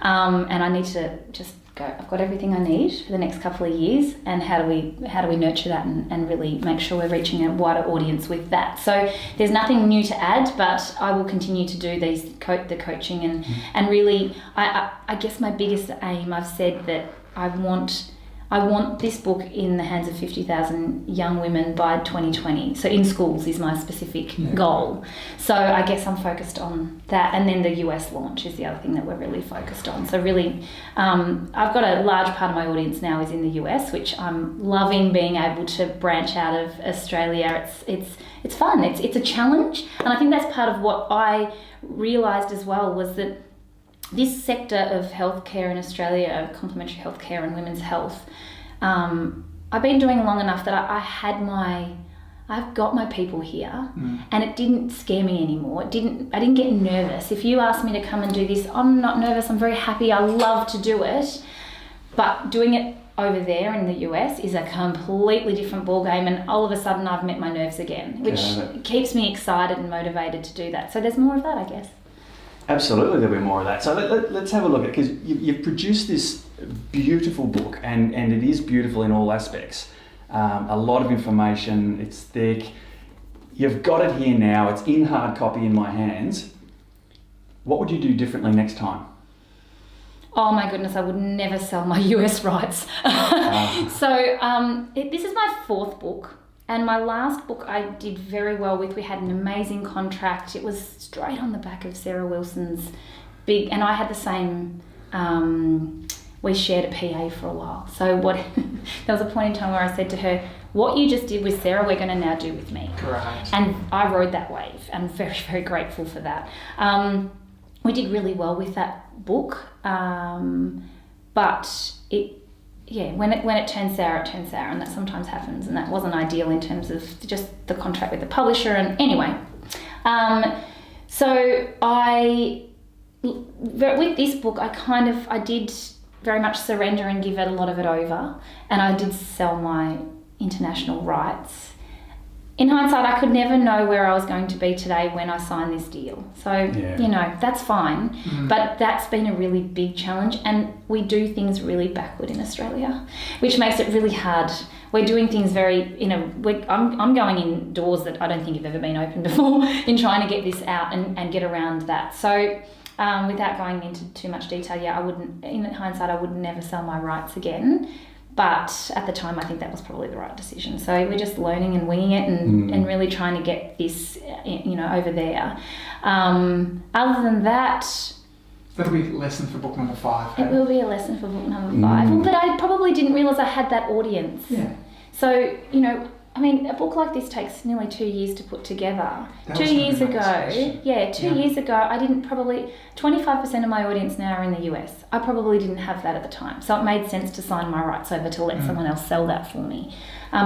and I need to just go. I've got everything I need for the next couple of years, and how do we nurture that and really make sure we're reaching a wider audience with that. So there's nothing new to add, but I will continue to do the coaching and really I guess my biggest aim, I've said that I want this book in the hands of 50,000 young women by 2020. So in schools is my specific goal. So I guess I'm focused on that. And then the US launch is the other thing that we're really focused on. So really, I've got a large part of my audience now is in the US, which I'm loving being able to branch out of Australia. It's fun. It's a challenge. And I think that's part of what I realised as well was that this sector of healthcare in Australia, complementary healthcare and women's health, I've been doing long enough that I've got my people here, and it didn't scare me anymore. I didn't get nervous. If you ask me to come and do this, I'm not nervous. I'm very happy. I love to do it. But doing it over there in the US is a completely different ballgame, and all of a sudden I've met my nerves again, which keeps me excited and motivated to do that. So there's more of that, I guess. Absolutely, there'll be more of that. So let's have a look at it, because you've produced this beautiful book, and it is beautiful in all aspects. A lot of information, it's thick. You've got it here now, it's in hard copy in my hands. What would you do differently next time? Oh my goodness, I would never sell my US rights. So this is my 4th book, and my last book I did very well with. We had an amazing contract. It was straight on the back of Sarah Wilson's big, and I had the same, we shared a PA for a while. So there was a point in time where I said to her, what you just did with Sarah, we're going to now do with me. Right. And I rode that wave. I'm very, very grateful for that. We did really well with that book, but when it turns sour, and that sometimes happens, and that wasn't ideal in terms of just the contract with the publisher. And anyway, so with this book, I did very much surrender and give it a lot of it over, and I did sell my international rights. In hindsight, I could never know where I was going to be today when I signed this deal. So, that's fine. But that's been a really big challenge, and we do things really backward in Australia, which makes it really hard. We're doing things very, I'm going in doors that I don't think have ever been opened before in trying to get this out and get around that. So, without going into too much detail, in hindsight, I would never sell my rights again. But at the time, I think that was probably the right decision. So we're just learning and winging it and really trying to get this, over there. Other than that... That'll be a lesson for book number 5. It will be a lesson for book number 5. Well, but I probably didn't realise I had that audience. Yeah. So, a book like this takes nearly 2 years to put together. 2 years ago, years ago, I didn't 25% of my audience now are in the US. I probably didn't have that at the time. So it made sense to sign my rights over to let someone else sell that for me.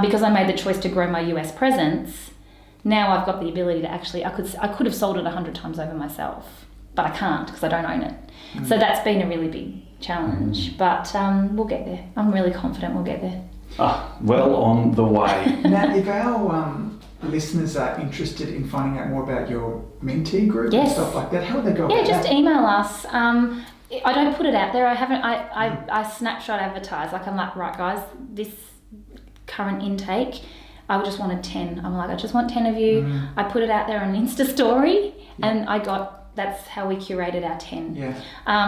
Because I made the choice to grow my US presence, now I've got the ability to actually, I could have sold it 100 times over myself, but I can't because I don't own it. So that's been a really big challenge, but we'll get there. I'm really confident we'll get there. Well on the way. Now, if our listeners are interested in finding out more about your mentee group and stuff like that, how would they go about that? Yeah, just email us. I don't put it out there. I snapshot advertise. Like, I'm like, right guys, this current intake, I just wanted 10. I'm like, I just want 10 of you. I put it out there on Insta story, and that's how we curated our 10. Yeah.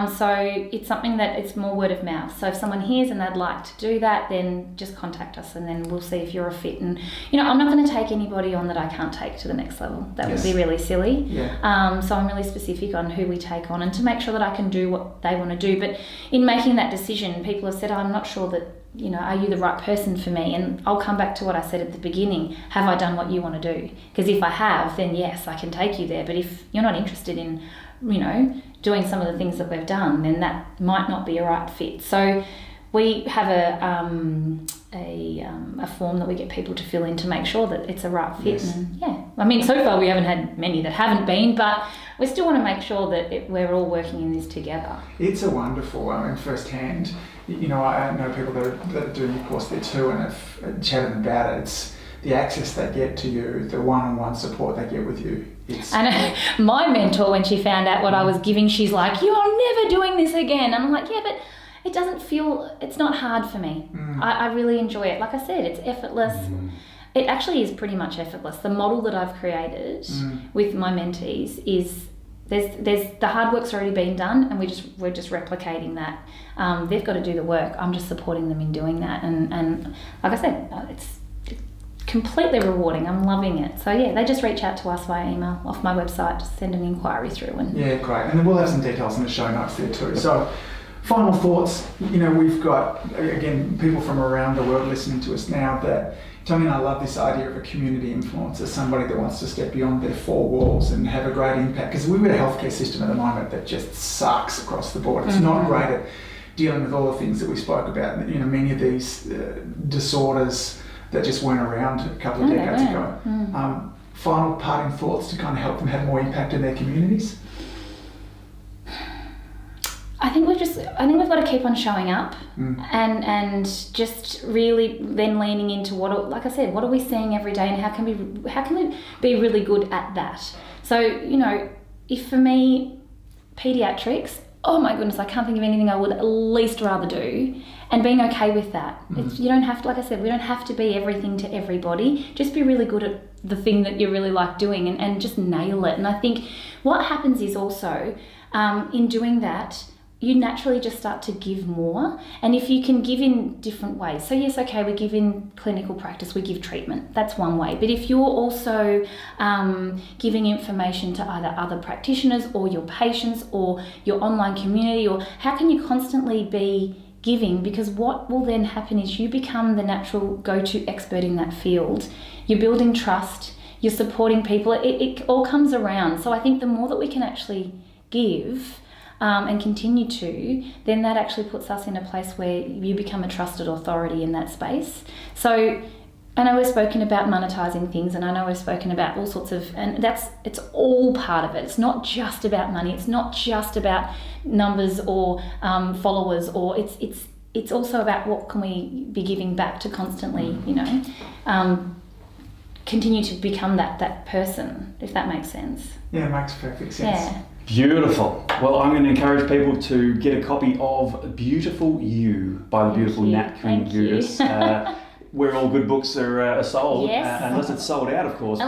So it's something that it's more word of mouth. So if someone hears and they'd like to do that, then just contact us, and then we'll see if you're a fit. And I'm not going to take anybody on that I can't take to the next level. That would be really silly. Yeah. So I'm really specific on who we take on, and to make sure that I can do what they want to do. But in making that decision, people have said, I'm not sure that, are you the right person for me? And I'll come back to what I said at the beginning. Have I done what you want to do? Because if I have, then yes, I can take you there. But if you're not interested in, doing some of the things that we've done, then that might not be a right fit. So we have a form that we get people to fill in to make sure that it's a right fit. Yes. And so far we haven't had many that haven't been, but we still want to make sure that we're all working in this together. It's a wonderful, firsthand, I know people that are doing the course there too, and have chatted about it. It's the access they get to you, the one-on-one support they get with you. And my mentor, when she found out what I was giving, she's like, you're never doing this again. And I'm like, yeah, but it doesn't feel, it's not hard for me. I really enjoy it. Like I said, it's effortless. It actually is pretty much effortless. The model that I've created with my mentees is there's the hard work's already been done, and we're just replicating that. They've got to do the work. I'm just supporting them in doing that. And like I said, it's completely rewarding. I'm loving it. So yeah, they just reach out to us via email off my website, just send an inquiry through. Yeah, great. And then we'll have some details in the show notes there too. So final thoughts, we've got, again, people from around the world listening to us now that, Tony and I love this idea of a community influencer, somebody that wants to step beyond their four walls and have a great impact. Because we've got a healthcare system at the moment that just sucks across the board. It's not great at dealing with all the things that we spoke about. You know, many of these disorders that just weren't around a couple of decades ago. Final parting thoughts to kind of help them have more impact in their communities? I think we've got to keep on showing up and just really then leaning into like I said, what are we seeing every day, and how can we be really good at that? So, you know, if for me, pediatrics, oh my goodness, I can't think of anything I would at least rather do, and being okay with that. You don't have to, like I said, we don't have to be everything to everybody. Just be really good at the thing that you really like doing and just nail it. And I think what happens is also, in doing that, you naturally just start to give more. And if you can give in different ways. So yes, okay, we give in clinical practice, we give treatment. That's one way. But if you're also giving information to either other practitioners or your patients or your online community, or how can you constantly be giving? Because what will then happen is you become the natural go-to expert in that field. You're building trust, you're supporting people. It all comes around. So I think the more that we can actually give, and continue to, then that actually puts us in a place where you become a trusted authority in that space. So I know we've spoken about monetizing things, and I know we've spoken about all sorts of, and it's all part of it. It's not just about money. It's not just about numbers or followers, or it's also about what can we be giving back to constantly, you know, continue to become that person, if that makes sense. Yeah, it makes perfect sense. Yeah. Beautiful. Well, I'm going to encourage people to get a copy of Beautiful You by the beautiful Nat Kringoudis. Where all good books are sold, unless it's sold out, of course.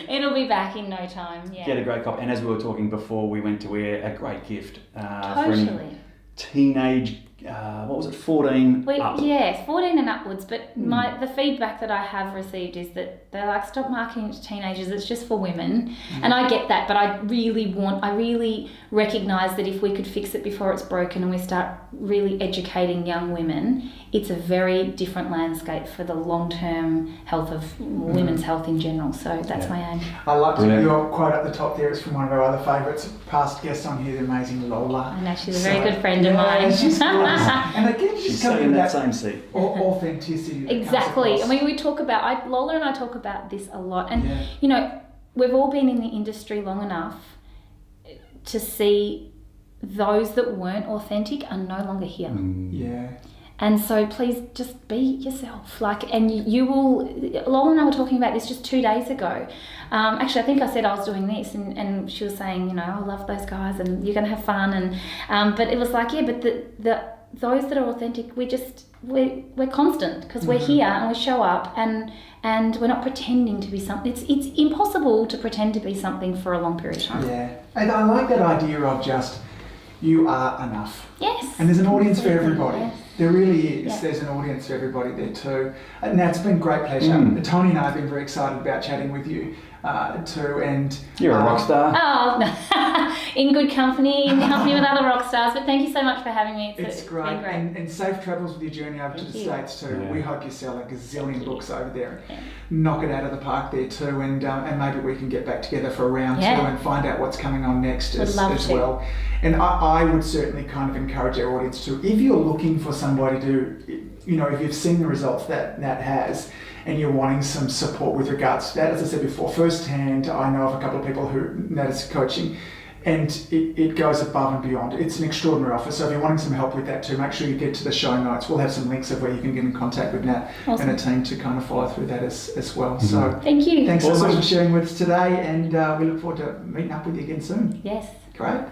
It'll be back in no time. Yeah. Get a great copy. And as we were talking before, we went to wear a great gift for Totally. any teenage. 14 up? Yes, 14 and upwards. But the feedback that I have received is that they're like, stop marketing to teenagers, it's just for women. And I get that, but I really recognise that if we could fix it before it's broken and we start really educating young women, it's a very different landscape for the long-term health of women's health in general. So that's my aim. I liked your quote at the top there. It's from one of our other favourites, past guest on here, the amazing Lola. I know, she's a very good friend of mine. She's gorgeous. And again, she's sitting in that same seat. Authenticity. Exactly. I mean, we talk about, Lola and I talk about this a lot. And, you know, we've all been in the industry long enough to see those that weren't authentic are no longer here. Yeah. And so please just be yourself. And you will, Lola and I were talking about this just 2 days ago. Actually, I think I said I was doing this and she was saying, you know, I love those guys and you're going to have fun. And but it was like, yeah, but those that are authentic, we're constant because we're here and we show up and we're not pretending to be something. It's impossible to pretend to be something for a long period of time. Yeah. And I like that idea of just, you are enough. Yes. And there's an audience for everybody. Yes. There really is. Yeah. There's an audience for everybody there too. Now, it's been a great pleasure. Tony and I have been very excited about chatting with you too. And you're a rock star. Oh, in good company, in company with other rock stars. But thank you so much for having me. It's great. Been great. And safe travels with your journey over to the States too. Yeah. We hope you sell a gazillion books over there. Yeah. Knock it out of the park there too. And maybe we can get back together for a round two and find out what's coming on next as well. And I would certainly kind of encourage our audience to, if you're looking for somebody to, you know, if you've seen the results that Nat has and you're wanting some support with regards to that, as I said before, firsthand, I know of a couple of people who Nat is coaching, and it goes above and beyond. It's an extraordinary offer. So if you're wanting some help with that too, make sure you get to the show notes. We'll have some links of where you can get in contact with Nat and a team to kind of follow through that as well. So thank you. Thanks so much for sharing with us today, and we look forward to meeting up with you again soon. Yes. Great.